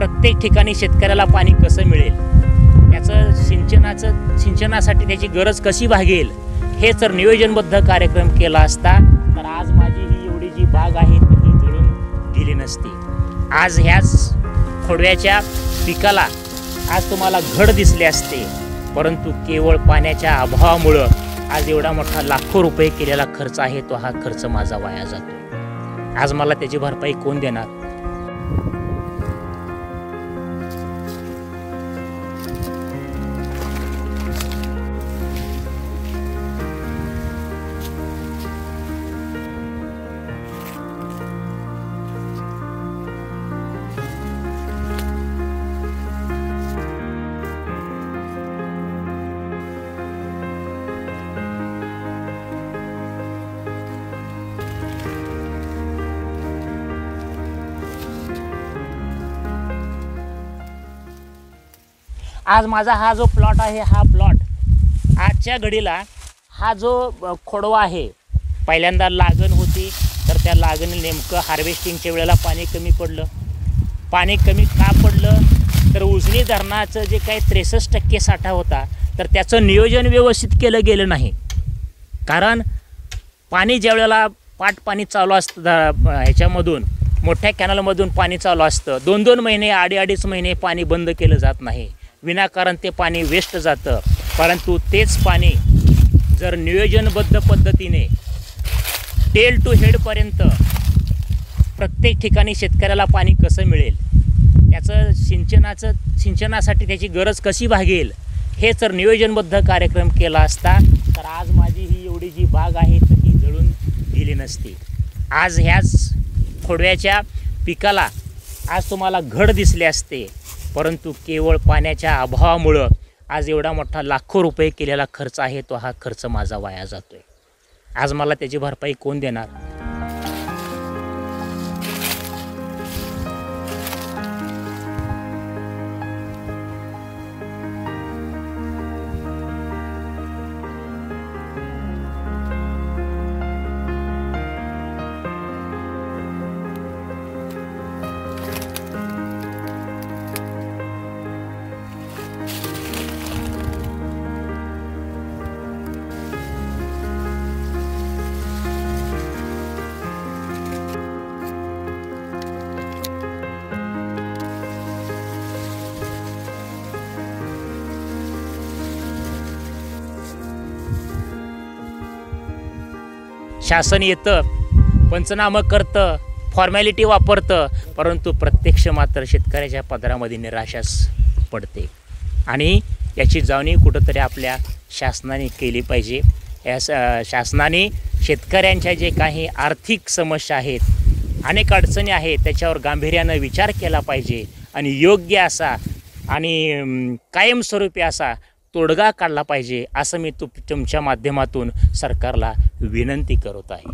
प्रत्येक ठिकाणी शेतकऱ्याला पाणी कसं मिळेल, त्याचं सिंचनासाठी त्याची गरज कशी भागेल, हे जर नियोजनबद्ध कार्यक्रम केला असता तर आज माझी ही एवढी जी बाग आहे ती जळून गेली नसती। आज ह्याच खोडव्याच्या पिकाला आज तुम्हाला घड दिसले असते, परंतु केवळ पाण्याच्या अभावामुळं आज एवढा मोठा लाखो रुपये केलेला खर्च आहे तो हा खर्च माझा वाया जातो। आज मला त्याची भरपाई कोण देणार? आज माझा हा जो प्लॉट आहे, हा प्लॉट आजच्या घडीला हा जो खोडवा आहे, पहिल्यांदा लागण होती तर त्या लागणी नेमकं हार्वेस्टिंगच्या वेळेला पाणी कमी पडलं। पाणी कमी का पडलं तर उजनी धरणाचं जे काही 63% साठा होता तर त्याचं नियोजन व्यवस्थित केलं गेलं नाही। कारण पाणी ज्या वेळेला पाणी चालू असतं, ह्याच्यामधून मोठ्या कॅनलमधून पाणी चालू असतं, 2-2 महिने अडीच महिने पाणी बंद केलं जात नाही, विनाकारण ते पाणी वेस्ट जातं। परंतु तेच पाणी जर नियोजनबद्ध पद्धतीने टेल टू हेडपर्यंत प्रत्येक ठिकाणी शेतकऱ्याला पाणी कसं मिळेल, त्याचं सिंचनासाठी त्याची गरज कशी भागेल, हे जर नियोजनबद्ध कार्यक्रम केला असता तर आज माझी ही एवढी जी बाग आहे ती जळून गेली नसती। आज ह्याच खोडव्याच्या पिकाला आज तुम्हाला घड दिसले असते, परंतु केवळ पाण्याच्या अभावामुळं आज एवढा मोठा लाखो रुपये केलेला खर्च आहे तो हा खर्च माझा वाया जातोय। आज मला त्याची भरपाई कोण देणार? शासन येतं, पंचनामा करतं, फॉर्मॅलिटी वापरतं, परंतु प्रत्यक्ष मात्र शेतकऱ्याच्या पदरामध्ये निराशाच पडते। आणि याची जाणीव कुठंतरी आपल्या शासनाने केली पाहिजे। या शासनाने शेतकऱ्यांच्या जे काही आर्थिक समस्या आहेत, अनेक अडचणी आहेत, त्याच्यावर गांभीर्यानं विचार केला पाहिजे आणि योग्य असा आणि कायमस्वरूपी असा तोडगा काढला पाहिजे, असं मी तुमच्या माध्यमातून सरकारला विनंती करत आहे।